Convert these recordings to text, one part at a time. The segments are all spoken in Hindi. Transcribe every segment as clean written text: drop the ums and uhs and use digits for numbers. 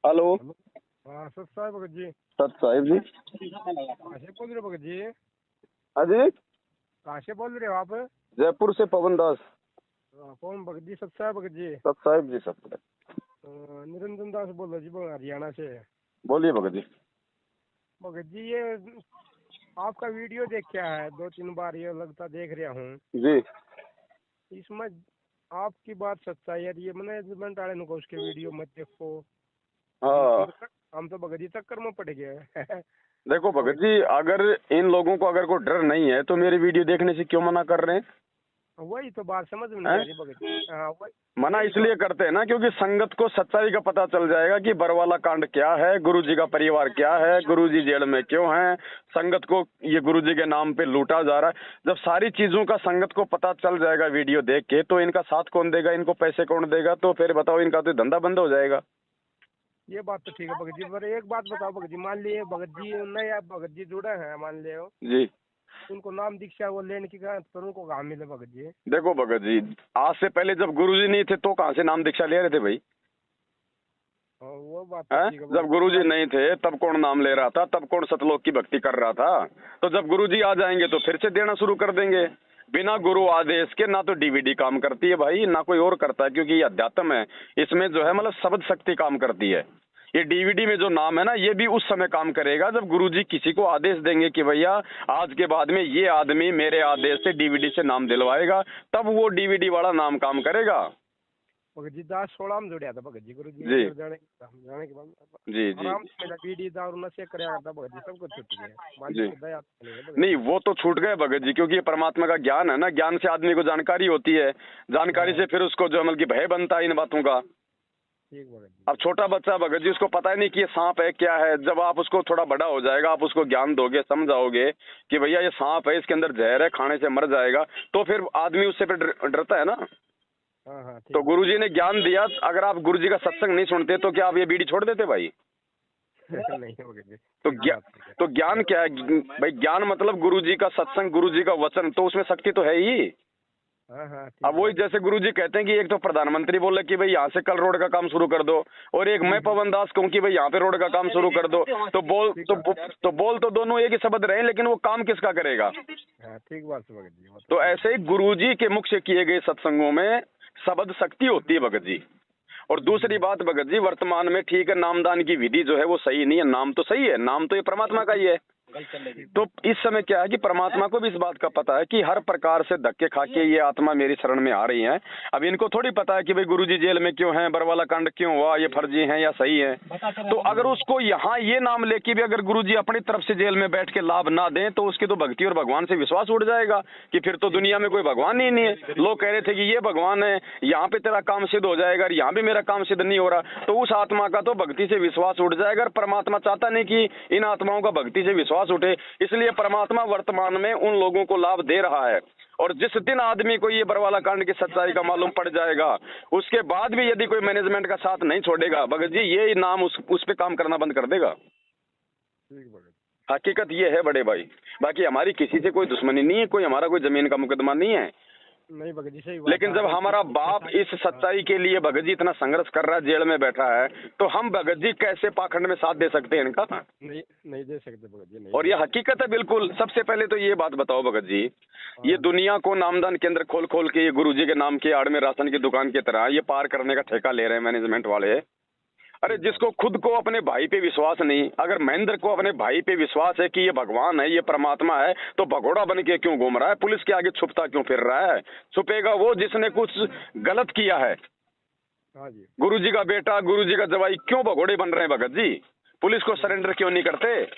हेलो। हेलो। हाँ सत साहब भगत जी। सत साहिब जी। कहाँ से बोल रहे हो भगत जी? अजी कहाँ से बोल रहे हो आप? जयपुर से पवन दास। कौन भगत जी? सत साहब भगत जी। सत साहिब जी सब। निरंजन दास बोल रहे जी, हरियाणा से। बोलिए भगत जी। भगत जी ये आपका वीडियो देख क्या है, 2-3 बार ये लगता देख रहा हूँ। जी इसमें आपकी बात सच्चाई है, ये मैनेजमेंट वाले को उसके वीडियो मत देखो। हाँ हम तो भगत जी चक्कर में पड़ गए। देखो भगत जी, अगर इन लोगों को अगर कोई डर नहीं है तो मेरी वीडियो देखने से क्यों मना कर रहे हैं? वही तो बात समझ में नहीं आ रही भगत जी। हाँ मना इसलिए करते हैं ना क्योंकि संगत को सच्चाई का पता चल जाएगा कि बरवाला कांड क्या है, गुरुजी का परिवार क्या है, गुरुजी जेल में क्यों हैं, संगत को ये गुरुजी के नाम पे लूटा जा रहा है। जब सारी चीजों का संगत को पता चल जाएगा वीडियो देख के, तो इनका साथ कौन देगा, इनको पैसे कौन देगा? तो फिर बताओ, इनका तो धंधा बंद हो जाएगा। ये बात तो ठीक है भगत जी, पर एक बात बताओ भगत जी, मान लिए भगत जी नए भगत जी जुड़े हैं, मान लियो जी उनको नाम दीक्षा वो लेने की कहा तो उनको कहाँ मिले भगत जी? देखो भगत जी, आज से पहले जब गुरुजी नहीं थे तो कहाँ से नाम दीक्षा ले रहे थे भाई? वो बात तो ठीक है जब गुरुजी नहीं थे तब कौन नाम ले रहा था, तब कौन सतलोक की भक्ति कर रहा था? तो जब गुरुजी आ जाएंगे तो फिर से देना शुरू कर देंगे। बिना गुरु आदेश के ना तो डीवीडी काम करती है भाई, ना कोई और करता है, क्योंकि ये अध्यात्म है। इसमें जो है मतलब शब्द शक्ति काम करती है। ये डीवीडी में जो नाम है ना, ये भी उस समय काम करेगा जब गुरुजी किसी को आदेश देंगे कि भैया आज के बाद में ये आदमी मेरे आदेश से डीवीडी से नाम दिलवाएगा, तब वो डीवीडी वाला नाम काम करेगा। भगत जी 10-16 में जुड़िया था भगत जी, गुरु जी जी जाने के बाद जी जी आराम से मेरा बीड़ी दारू नशे कराया था भगत जी, सब कुछ छूट गया। जी मालिक की दया नहीं है भगत नहीं, जी। वो तो छूट गए भगत जी, क्योंकि ये परमात्मा का ज्ञान है ना। ज्ञान से आदमी को जानकारी होती है, जानकारी से फिर उसको जो है मतलब कि भय बनता है इन बातों का। ठीक भगत जी। अब छोटा बच्चा भगत जी, उसको पता ही नहीं कि ये सांप है क्या है। जब आप उसको थोड़ा बड़ा हो जाएगा, आप उसको ज्ञान दोगे, समझाओगे कि भैया ये सांप है, इसके अंदर जहर है, खाने से मर जाएगा, तो फिर आदमी उससे फिर डरता है ना। हाँ हाँ ठीक तो गुरुजी ने ज्ञान दिया, अगर आप गुरुजी का सत्संग नहीं सुनते तो क्या आप ये बीड़ी छोड़ देते भाई? नहीं भगत जी। तो ज्ञान क्या है भाई? ज्ञान मतलब गुरुजी का सत्संग, गुरुजी का वचन, तो उसमें शक्ति तो है ही। हाँ हाँ अब वही जैसे गुरुजी कहते हैं कि एक तो प्रधानमंत्री बोले कि भाई यहाँ से कल रोड का काम शुरू कर दो, और एक मैं पवन दास कहूँ कि भाई यहाँ पे रोड का काम शुरू कर दो, तो बोल तो दोनों एक ही शब्द रहे, लेकिन वो काम किसका करेगा? हाँ ठीक बात है भगत जी। तो ऐसे ही गुरुजी के मुख से किए गए सत्संगों में शब्द शक्ति होती है भगत जी। और दूसरी बात भगत जी, वर्तमान में ठीक है नामदान की विधि जो है वो सही नहीं है, नाम तो सही है, नाम तो ये परमात्मा का ही है। तो इस समय क्या है कि परमात्मा को भी इस बात का पता है कि हर प्रकार से धक्के खा के ये आत्मा मेरी शरण में आ रही है। अब इनको थोड़ी पता है कि भाई गुरुजी जेल में क्यों हैं, बरवाला कांड क्यों हुआ, ये फर्जी है या सही है। तो अगर उसको यहाँ ये नाम लेके भी अगर गुरुजी अपनी तरफ से जेल में बैठ के लाभ ना दें, तो उसकी तो भक्ति और भगवान से विश्वास उड़ जाएगा कि फिर तो दुनिया में कोई भगवान ही नहीं है। लोग कह रहे थे कि ये भगवान है, यहाँ पे तेरा काम सिद्ध हो जाएगा और यहाँ भी मेरा काम सिद्ध नहीं हो रहा, तो उस आत्मा का तो भक्ति से विश्वास उठ जाएगा। परमात्मा चाहता नहीं कि इन आत्माओं का भक्ति से विश्वास उठे, इसलिए परमात्मा वर्तमान में उन लोगों को लाभ दे रहा है। और जिस दिन आदमी को ये बरवाला कांड की सच्चाई का मालूम पड़ जाएगा, उसके बाद भी यदि कोई मैनेजमेंट का साथ नहीं छोड़ेगा भगत जी, ये नाम उस पे काम करना बंद कर देगा। हकीकत ये है बड़े भाई। बाकी हमारी किसी से कोई दुश्मनी नहीं है, कोई हमारा कोई जमीन का मुकदमा नहीं है। नहीं भगत जी सही बात। लेकिन जब हमारा बाप इस सच्चाई के लिए भगत जी इतना संघर्ष कर रहा है, जेल में बैठा है, तो हम भगत जी कैसे पाखंड में साथ दे सकते हैं इनका? नहीं दे सकते भगत जी। नहीं। और ये हकीकत है बिल्कुल। सबसे पहले तो ये बात बताओ भगत जी, ये दुनिया को नामदान केंद्र खोल खोल के ये गुरुजी के नाम के आड़ में राशन की दुकान की तरह ये पार करने का ठेका ले रहे हैं मैनेजमेंट वाले। अरे जिसको खुद को अपने भाई पे विश्वास नहीं, अगर महेंद्र को अपने भाई पे विश्वास है कि ये भगवान है, ये परमात्मा है, तो भगोड़ा बन के क्यों घूम रहा है? पुलिस के आगे छुपता क्यों फिर रहा है? छुपेगा वो जिसने कुछ गलत किया है। गुरुजी का बेटा, गुरुजी का जवाई क्यों भगोड़े बन रहे हैं भगत जी? पुलिस को सरेंडर क्यों नहीं करते?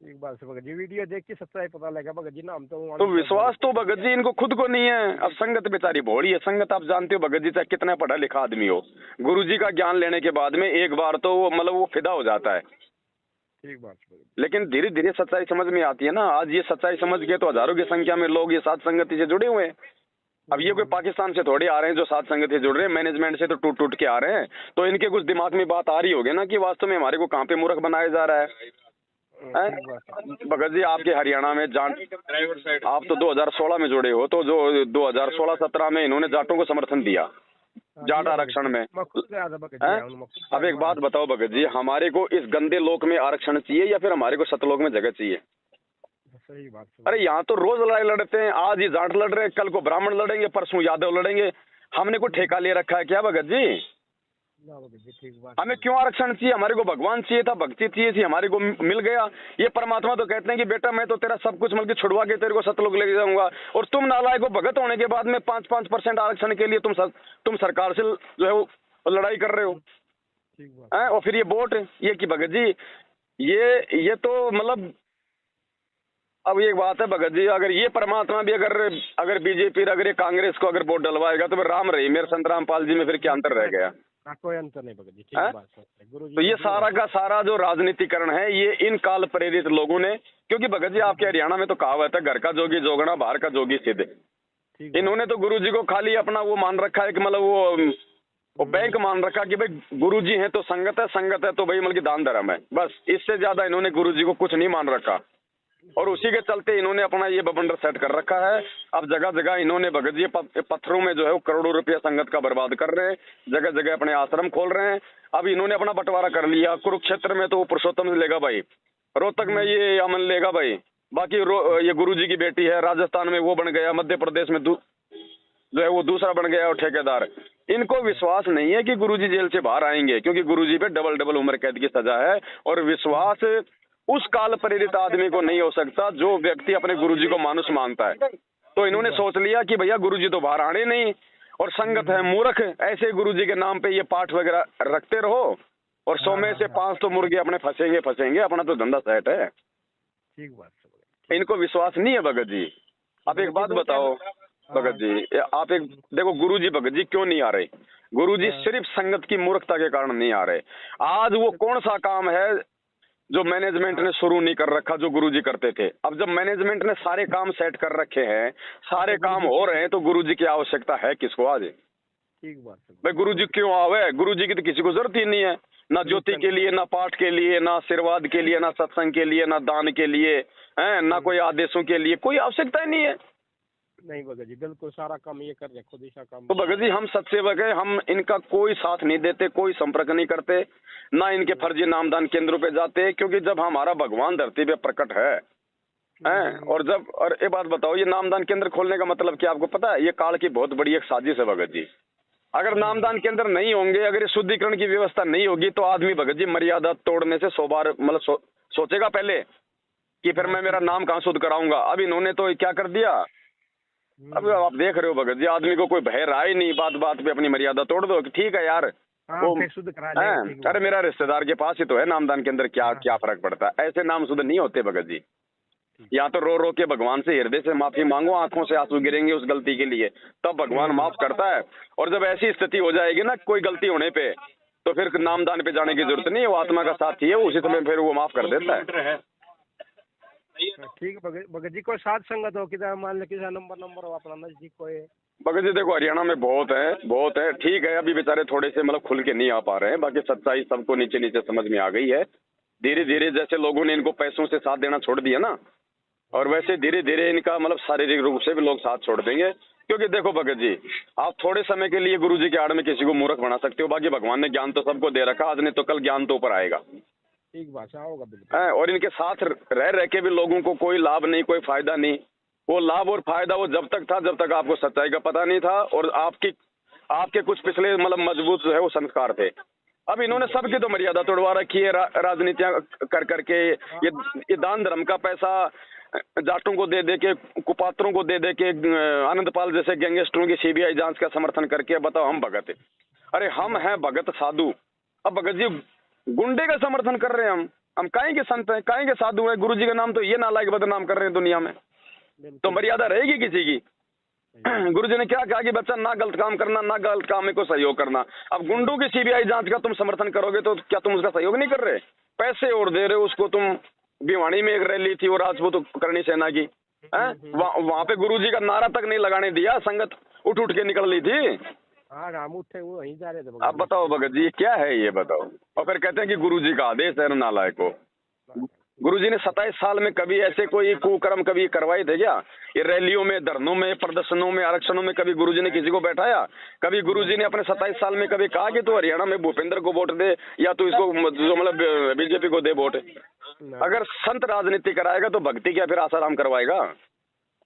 एक बात से भगत जी, वीडियो देख के सच्चाई पता लगा भगत जी ना। हम तो विश्वास तो भगत जी इनको खुद को नहीं है। अब संगत बेचारी भोड़ी है। संगत आप जानते हो भगत जी, चाहे कितना पढ़ा लिखा आदमी हो, गुरुजी का ज्ञान लेने के बाद में एक बार तो वो मतलब वो फिदा हो जाता है। ठीक बात। लेकिन धीरे धीरे सच्चाई समझ में आती है ना। आज ये सच्चाई समझ के तो हजारों की संख्या में लोग ये साथ संगति से जुड़े हुए हैं। अब ये कोई पाकिस्तान से थोड़ी आ रहे हैं जो साथ संगति से जुड़ रहे हैं, मैनेजमेंट से तो टूट टूट के आ रहे हैं। तो इनके कुछ दिमाग में बात आ रही होगी ना कि वास्तव में हमारे को कहाँ पे मूर्ख बनाया जा रहा है। भगत जी आपके हरियाणा में आप तो 2016 में जुड़े हो, तो जो 2016-17 में इन्होंने जाटों को समर्थन दिया, जाट आरक्षण में। मैं खुद गया था भगत हैं? जी, मैं खुद अब एक गया बात बताओ भगत जी, हमारे को इस गंदे लोक में आरक्षण चाहिए या फिर हमारे को सतलोक में जगह चाहिए? था। सही बात है। अरे यहाँ तो रोज लड़ाई लड़ते हैं, आज ही जाट लड़ रहे हैं, कल को ब्राह्मण लड़ेंगे, परसों यादव लड़ेंगे। हमने कोई ठेका ले रखा है क्या भगत जी? ना भगत जी, ठीक बात हमें है। क्यों आरक्षण चाहिए? हमारे को भगवान चाहिए था, भक्ति चाहिए थी, हमारे को मिल गया। ये परमात्मा तो कहते हैं कि बेटा मैं तो तेरा सब कुछ मतलब छुड़वा के तेरे को सतलोक ले जाऊंगा, और तुम नालायक को भगत होने के बाद में 5% आरक्षण के लिए तुम सरकार से जो है वो लड़ाई कर रहे हो। ठीक बात हैं? और फिर ये वोट, ये की भगत जी, ये तो मतलब, अब एक बात है भगत जी, अगर ये परमात्मा भी अगर बीजेपी अगर ये कांग्रेस को अगर वोट डलवाएगा तो फिर राम रही मेरे संत रामपाल जी में फिर क्या अंतर रह गया? ना, कोई अंतर नहीं भगत जी, ठीक हैं? बात है। गुरु जी तो ये सारा का सारा जो राजनीतिकरण है ये इन काल प्रेरित लोगों ने, क्योंकि भगत जी आपके हरियाणा में तो कहावत है, घर का जोगी जोगना बाहर का जोगी सिद्ध। ठीक इन्होंने तो गुरु जी को खाली अपना वो मान रखा है कि मतलब वो बैंक मान रखा कि भाई गुरु जी है तो संगत है तो भाई मतलब कि दान धर्म है, बस इससे ज्यादा इन्होंने गुरु जी को कुछ नहीं मान रखा। और उसी के चलते इन्होंने अपना ये बबंडर सेट कर रखा है। अब जगह जगह इन्होंने भगत जी पत्थरों में जो है वो करोड़ों रुपया संगत का बर्बाद कर रहे हैं, जगह जगह अपने आश्रम खोल रहे हैं। अब इन्होंने अपना बंटवारा कर लिया, कुरुक्षेत्र में तो वो पुरुषोत्तम लेगा भाई, रोहतक में ये अमन लेगा भाई, बाकी ये गुरु जी की बेटी है, राजस्थान में वो बन गया, मध्य प्रदेश में जो है वो दूसरा बन गया और ठेकेदार। इनको विश्वास नहीं है कि गुरुजी जेल से बाहर आएंगे, क्योंकि गुरुजी पे डबल उम्र कैद की सजा है। और विश्वास उस काल प्रेरित आदमी को नहीं हो सकता जो व्यक्ति अपने गुरुजी को मानुष मानता है। तो इन्होंने सोच लिया कि भैया गुरुजी तो बाहर आने नहीं, और संगत है मूर्ख, ऐसे गुरुजी के नाम पे ये पाठ वगैरह रखते रहो, और 100 में से 5 तो मुर्गे अपने फंसेंगे, अपना तो धंधा सेट है। ठीक बात है। इनको विश्वास नहीं है भगत जी। अब एक बात बताओ भगत जी, आप एक देखो, गुरुजी भगत जी क्यों नहीं आ रहे? गुरुजी सिर्फ संगत की मूर्खता के कारण नहीं आ रहे। आज वो कौन सा काम है जो मैनेजमेंट ने शुरू नहीं कर रखा जो गुरुजी करते थे? अब जब मैनेजमेंट ने सारे काम सेट कर रखे हैं, सारे काम हो रहे हैं, तो गुरुजी की आवश्यकता है किसको आज? ठीक बात है भाई गुरुजी क्यों आवे? गुरुजी की तो किसी को जरूरत ही नहीं है, ना ज्योति के लिए, ना पाठ के लिए, ना आशीर्वाद के लिए, ना सत्संग के लिए, ना दान के लिए, है ना कोई आदेशों के लिए, कोई आवश्यकता ही नहीं है। नहीं भगत जी, बिल्कुल सारा काम ये कर रहे, खुद ही सा काम। तो भगत जी हम सत्सेवक है, हम इनका कोई साथ नहीं देते, कोई संपर्क नहीं करते, ना इनके फर्जी नामदान केंद्रों पे जाते, क्योंकि जब हमारा भगवान धरती पे प्रकट है, और एक बात बताओ, ये नामदान केंद्र खोलने का मतलब क्या आपको पता है? ये काल की बहुत बड़ी एक साजिश है भगत जी। अगर नामदान केंद्र नहीं होंगे, अगर ये शुद्धिकरण की व्यवस्था नहीं होगी, तो आदमी भगत जी मर्यादा तोड़ने से 100 बार मतलब सोचेगा पहले कि फिर मैं मेरा नाम कहाँ शुद्ध कराऊंगा। अब इन्होंने तो क्या कर दिया, अब आप देख रहे हो भगत जी, आदमी को कोई भय रहा ही नहीं, बात पे अपनी मर्यादा तोड़ दो कि ठीक है यार वो शुद्ध करा लेंगे। अरे मेरा रिश्तेदार के पास ही तो है नामदान के अंदर, क्या फर्क पड़ता है? ऐसे नाम शुद्ध नहीं होते भगत जी। या तो रो के भगवान से हृदय से माफी मांगो, आंखों से आंसू गिरेंगे उस गलती के लिए, तब भगवान माफ करता है। और जब ऐसी स्थिति हो जाएगी ना कोई गलती होने पे, तो फिर नामदान पे जाने की जरूरत नहीं है, वो आत्मा का साथी है, उसी समय फिर वो माफ कर देता है। ठीक है भगत जी, कोई साथ संगत हो किधर मान ले किसी नंबर हो अपना नजदीक कोई? भगत जी देखो हरियाणा में बहुत है, ठीक है, अभी बेचारे थोड़े से मतलब खुल के नहीं आ पा रहे हैं, बाकी सच्चाई सबको नीचे समझ में आ गई है। धीरे धीरे जैसे लोगों ने इनको पैसों से साथ देना छोड़ दिया ना, और वैसे धीरे धीरे इनका मतलब शारीरिक रूप से भी लोग साथ छोड़ देंगे। क्योंकि देखो भगत जी, आप थोड़े समय के लिए गुरुजी के आड़ में किसी को मूर्ख बना सकते हो, बाकी भगवान ने ज्ञान तो सबको दे रखा, आज नहीं तो कल ज्ञान तो ऊपर आएगा। ठीक बात होगा बिल्कुल। और इनके साथ रह के भी लोगों को कोई लाभ नहीं, कोई फायदा नहीं। वो लाभ और फायदा वो जब तक था जब तक आपको सच्चाई का पता नहीं था, और आपके कुछ पिछले मतलब मजबूत जो है वो संस्कार थे। अब इन्होंने सबकी तो मर्यादा तोड़वा रखी है, राजनीतियां कर करके। ये दान धर्म का पैसा जाटों को दे के, कुपात्रों को दे के, आनंदपाल जैसे गैंगस्टरों की सीबीआई जांच का समर्थन करके बताओ हम भगत है। अरे हम हैं भगत साधु। अब भगत जी गुंडे का समर्थन कर रहे हैं, हम काहे के संत हैं, काहे के साधु हैं? गुरु जी का नाम तो ये नालायक बदनाम कर रहे हैं दुनिया में, तो मर्यादा रहेगी किसी की? गुरु जी ने क्या कहा कि बच्चा ना गलत काम करना, ना गलत काम को सहयोग करना। अब गुंडों की सीबीआई जांच का तुम समर्थन करोगे तो क्या तुम उसका सहयोग नहीं कर रहे? पैसे और दे रहे हो उसको। तुम भिवानी में एक रैली थी वो राजपूत करणी सेना की, वहां पे गुरु जी का नारा तक नहीं लगाने दिया, संगत उठ के निकल ली थी। हम उठे वो वहीं जा रहे थे। अब बताओ भगत जी क्या है ये बताओ, और फिर कहते हैं कि गुरु जी का आदेश है नालायक को। गुरुजी ने 27 साल में कभी ऐसे कोई कुकर्म कभी करवाए थे क्या? ये रैलियों में, धरनों में, प्रदर्शनों में, आरक्षणों में कभी गुरुजी ने किसी को बैठाया? कभी गुरुजी ने अपने 27 साल में कभी कहा कि तू हरियाणा में भूपेंद्र को वोट दे या तू इसको जो मतलब बीजेपी को दे वोट? अगर संत राजनीति कराएगा तो भक्ति क्या फिर आसाराम करवाएगा?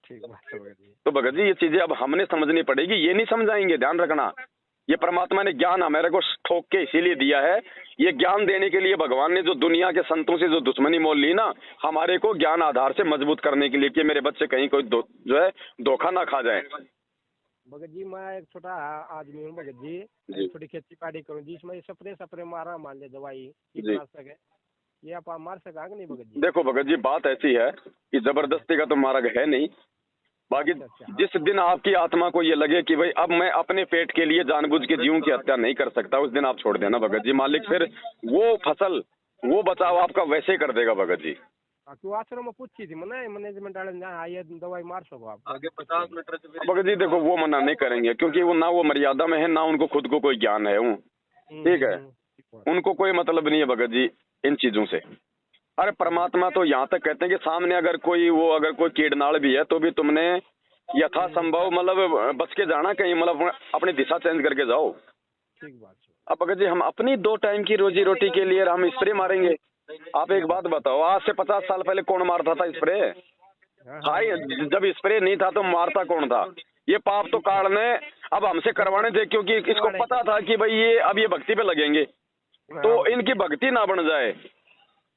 ठीक बात है भगत जी। तो भगत जी ये चीजें अब हमने समझनी पड़ेगी, ये नहीं समझाएंगे, ध्यान रखना। ये परमात्मा ने ज्ञान हमारे को ठोक के इसीलिए दिया है। ये ज्ञान देने के लिए भगवान ने जो दुनिया के संतों से जो दुश्मनी मोल ली ना, हमारे को ज्ञान आधार से मजबूत करने के लिए कि मेरे बच्चे कहीं कोई जो है धोखा ना खा जाए। भगत जी मैं एक छोटा आदमी हूँ भगत जी, थोड़ी खेती बाड़ी करूँ जिसमें स्प्रे मारा मान ले दवाई कीटनाशक है, ये आप मार सका नहीं भगत जी? देखो भगत जी बात ऐसी है कि जबरदस्ती का तो मार्ग है नहीं। बाकी जिस दिन आपकी आत्मा को ये लगे कि भाई अब मैं अपने पेट के लिए जानबूझ के जीवों की हत्या नहीं कर सकता, उस दिन आप छोड़ देना भगत जी। मालिक फिर वो फसल, वो बचाव आपका वैसे ही कर देगा भगत जी। क्यों आश्रम में पूछी थी मैंने मैनेजमेंट वाले आइए दवाई मार सको आप आगे 50 मीटर से भगत जी देखो वो मना नहीं करेंगे क्योंकि वो ना वो मर्यादा में है ना उनको खुद को कोई ज्ञान है। ठीक है, उनको कोई मतलब नहीं है भगत जी इन चीजों से। अरे परमात्मा तो यहाँ तक कहते हैं कि सामने अगर कोई कीड़नाड़ भी है तो भी तुमने यथासंभव मतलब बच के जाना, कहीं मतलब अपनी दिशा चेंज करके जाओ। ठीक बात है। अब भगत जी हम अपनी 2 टाइम की रोजी रोटी के लिए हम स्प्रे मारेंगे? आप एक बात बताओ, आज से 50 साल पहले कौन मारता था स्प्रे? भाई जब स्प्रे नहीं था तो मारता कौन था? ये पाप तो काटने अब हमसे करवाने थे क्योंकि इसको पता था कि भाई ये अब ये भक्ति पे लगेंगे तो इनकी भक्ति ना बन जाए,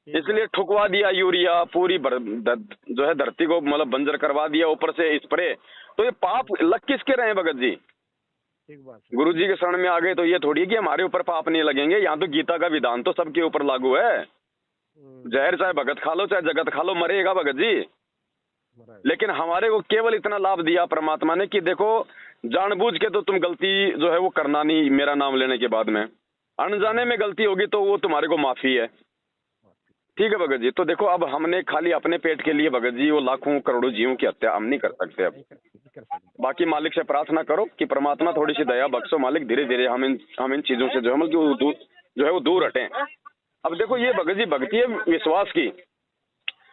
इसलिए ठुकवा दिया यूरिया, पूरी जो है धरती को मतलब बंजर करवा दिया, ऊपर से स्प्रे। तो ये पाप लग किसके रहे हैं भगत जी? ठीक बात। गुरु जी के शरण में आ गए तो ये थोड़ी कि हमारे ऊपर पाप नहीं लगेंगे। यहाँ तो गीता का विधान तो सबके ऊपर लागू है। जहर चाहे भगत खा लो चाहे जगत खा लो, मरेगा भगत जी। लेकिन हमारे को केवल इतना लाभ दिया परमात्मा ने कि देखो जानबूझ के तो तुम गलती जो है वो करना नहीं, मेरा नाम लेने के बाद में अनजाने में गलती होगी तो वो तुम्हारे को माफी है। ठीक है भगत जी। तो देखो अब हमने खाली अपने पेट के लिए भगत जी वो लाखों करोड़ों जीवों की हत्या हम नहीं कर सकते। अब बाकी मालिक से प्रार्थना करो कि परमात्मा थोड़ी सी दया बख्शो मालिक, धीरे धीरे हम इन चीजों से जो है मतलब जो है वो दूर हटें। अब देखो ये भगत जी भक्ति है विश्वास की।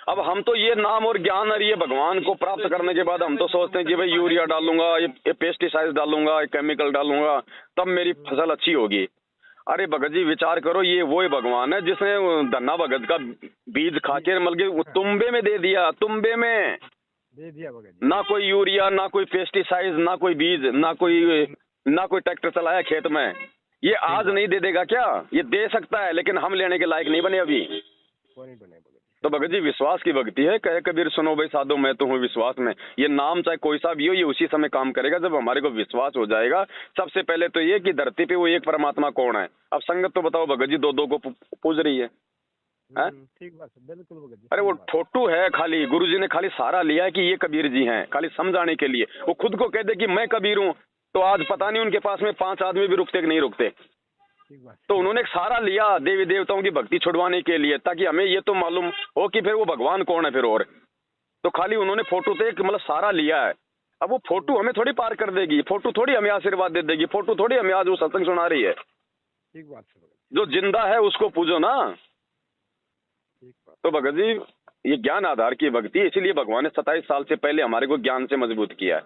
अब हम तो ये नाम और ज्ञान और ये भगवान को प्राप्त करने के बाद हम तो सोचते हैं कि भाई यूरिया डालूंगा, ये पेस्टिसाइड डालूंगा, ये केमिकल डालूंगा तब मेरी फसल अच्छी होगी। अरे भगत जी विचार करो, ये वो ही भगवान है जिसने धन्ना भगत का बीज खा के मतलब तुम्बे में दे दिया, तुम्बे में दे दिया भगत जी। ना कोई यूरिया, ना कोई पेस्टिसाइड, ना कोई बीज, ना कोई ट्रैक्टर चलाया खेत में। ये आज नहीं दे देगा क्या? ये दे सकता है लेकिन हम लेने के लायक नहीं बने अभी। नहीं बने भगत। तो भगत जी विश्वास की भक्ति है। कहे कबीर सुनो भाई साधो मैं तो हूँ विश्वास में। ये नाम चाहे कोई सा भी हो ये उसी समय काम करेगा जब हमारे को विश्वास हो जाएगा। सबसे पहले तो ये कि धरती पे वो एक परमात्मा कौन है। अब संगत तो बताओ भगत जी, दो को पूज रही है। ठीक बात है बिल्कुल भगत जी। अरे वो ठोटू है, खाली गुरुजी ने खाली सहारा लिया है कि ये कबीर जी हैं, खाली समझाने के लिए। वो खुद को कहते कि मैं कबीर हूँ तो आज पता नहीं उनके पास में 5 आदमी भी रुकते कि नहीं रुकते। तो उन्होंने एक सहारा लिया देवी देवताओं की भक्ति छुड़वाने के लिए, ताकि हमें ये तो मालूम हो कि फिर वो भगवान कौन है फिर। और तो खाली उन्होंने फोटो से एक मतलब सहारा लिया है। अब वो फोटो हमें थोड़ी पार कर देगी, फोटो थोड़ी हमें आशीर्वाद दे देगी, फोटो थोड़ी हमें आज वो सत्संग सुना रही है। ठीक बात है। जो जिंदा है उसको पूजो ना। तो भगत जी ये ज्ञान आधार की भक्ति, इसीलिए भगवान ने 27 साल से पहले हमारे को ज्ञान से मजबूत किया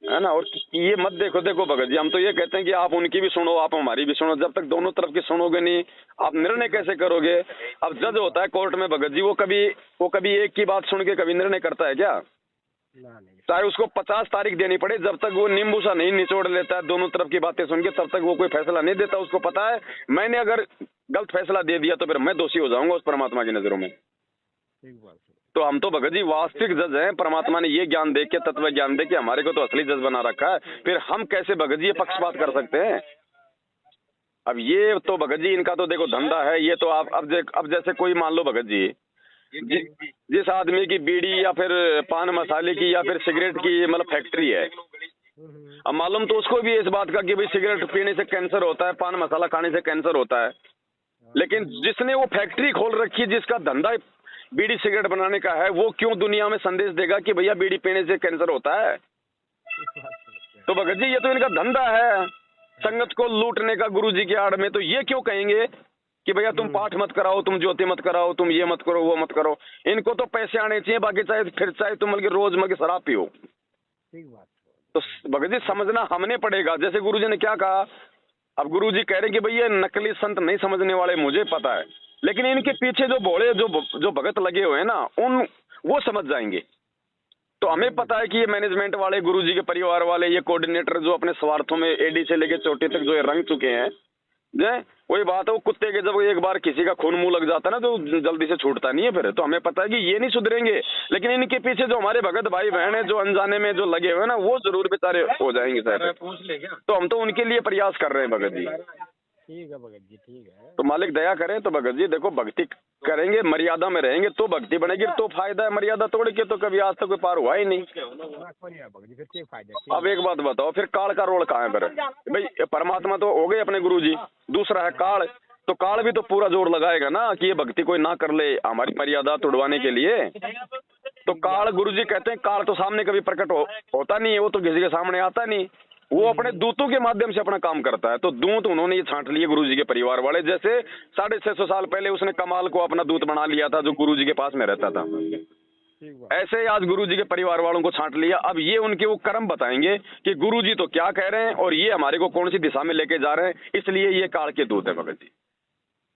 है ना। और ये मत देखो भगत जी, हम तो ये कहते हैं कि आप उनकी भी सुनो आप हमारी भी सुनो। जब तक दोनों तरफ की सुनोगे नहीं आप निर्णय कैसे करोगे? अब जज होता है कोर्ट में भगत जी, वो कभी एक की बात सुन के कभी निर्णय करता है क्या? चाहे उसको 50 तारीख देनी पड़े, जब तक वो नींबू सा नहीं निचोड़ लेता है दोनों तरफ की बातें सुन के, तब तक वो कोई फैसला नहीं देता। उसको पता है मैंने अगर गलत फैसला दे दिया तो फिर मैं दोषी हो जाऊंगा उस परमात्मा की नजरों में। तो हम तो भगत जी वास्तविक जज हैं। परमात्मा ने ये ज्ञान दे के, तत्व ज्ञान दे के हमारे को तो असली जज बना रखा है। फिर हम कैसे भगत जी ये पक्षपात कर सकते हैं? अब ये तो भगत जी इनका तो देखो धंधा है। ये तो आप अब जैसे कोई मान लो भगत जी जिस आदमी की बीड़ी या फिर पान मसाले की या फिर सिगरेट की मतलब फैक्ट्री है, अब मालूम तो उसको भी इस बात का कि भाई सिगरेट पीने से कैंसर होता है, पान मसाला खाने से कैंसर होता है। लेकिन जिसने वो फैक्ट्री खोल रखी है, जिसका धंधा बीड़ी सिगरेट बनाने का है, वो क्यों दुनिया में संदेश देगा कि भैया बीड़ी पीने से कैंसर होता है? तो भगत जी ये तो इनका धंधा है संगत को लूटने का गुरु जी की आड़ में। तो ये क्यों कहेंगे कि भैया तुम पाठ मत कराओ, तुम ज्योति मत कराओ, तुम ये मत करो, वो मत करो। इनको तो पैसे आने चाहिए, बाकी चाहे तुम मतलब रोज मतलब शराब पियो। ठीक बात। तो भगत जी समझना हमने पड़ेगा। जैसे गुरुजी ने क्या कहा, अब गुरुजी कह रहे हैं कि भैया नकली संत नहीं समझने वाले, मुझे पता है, लेकिन इनके पीछे जो भोले जो भगत लगे हुए हैं ना, वो समझ जाएंगे। तो हमें पता है कि ये मैनेजमेंट वाले, गुरुजी के परिवार वाले, ये कोऑर्डिनेटर जो अपने स्वार्थों में एडी से लेके चोटी तक जो ये रंग चुके हैं, वही बात है, वो कुत्ते के जब एक बार किसी का खून मुंह लग जाता है ना, तो जल्दी से छूटता नहीं है फिर। तो हमें पता है कि ये नहीं सुधरेंगे, लेकिन इनके पीछे जो हमारे भगत भाई बहन है, जो अनजाने में जो लगे हुए हैं ना, वो जरूर बेचारे हो जाएंगे सर। तो हम तो उनके लिए प्रयास कर रहे हैं भगत जी। ठीक है भगत जी, ठीक है। तो मालिक दया करें। तो भगत जी देखो, भक्ति करेंगे, मर्यादा में रहेंगे तो भक्ति बनेगी, तो फायदा है। मर्यादा तोड़ के तो कभी आज तक कोई पार हुआ ही नहीं। अब एक बात बताओ, फिर काल का रोल कहाँ है फिर? भाई परमात्मा तो हो गए अपने गुरु जी, दूसरा है काल। तो काल भी तो पूरा जोर लगाएगा ना कि ये भक्ति कोई ना कर ले हमारी मर्यादा तोड़वाने के लिए। तो काल, गुरु जी कहते हैं काल तो सामने कभी प्रकट होता नहीं है, वो तो किसी के सामने आता नहीं, वो अपने दूतों के माध्यम से अपना काम करता है। तो दूत उन्होंने ये छांट लिए गुरुजी के परिवार वाले, जैसे 650 साल पहले उसने कमाल को अपना दूत बना लिया था जो गुरुजी के पास में रहता था, ऐसे ही आज गुरुजी के परिवार वालों को छांट लिया। अब ये उनके वो कर्म बताएंगे कि गुरुजी तो क्या कह रहे हैं और ये हमारे को कौन सी दिशा में लेके जा रहे हैं, इसलिए ये काल के दूत है भगत जी।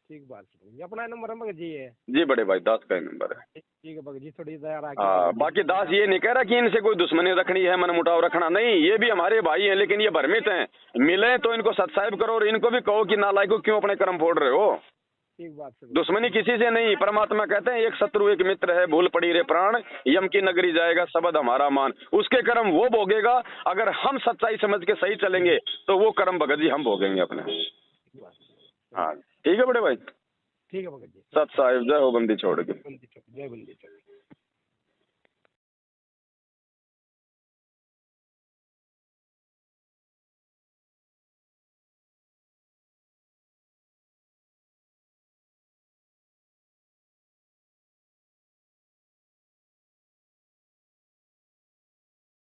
ठीक बात है। अपना नंबर भगत जी है जी बड़े भाई, दास का ही नंबर है। ठीक है भगत जी, थोड़ी दया रखिए। हाँ, बाकी दास ये नहीं कह रहा कि इनसे कोई दुश्मनी रखनी है, मन मुटाव रखना नहीं, ये भी हमारे भाई हैं, लेकिन ये भ्रमित हैं। मिले तो इनको सत्साहिब करो और इनको भी कहो कि नालायक को क्यों अपने कर्म फोड़ रहे हो। ठीक बात है। दुश्मनी किसी से नहीं। परमात्मा कहते हैं एक शत्रु एक मित्र है, भूल पड़ी रे प्राण, यम की नगरी जाएगा शब्द हमारा मान। उसके कर्म वो भोगेगा, अगर हम सच्चाई समझ के सही चलेंगे तो वो कर्म भगत जी हम भोगेंगे अपने। हाँ ठीक है बड़े भाई, ठीक है भगत जी। सत साहिब जय हो बंदी छोड़ के। जय बंदी छोड़।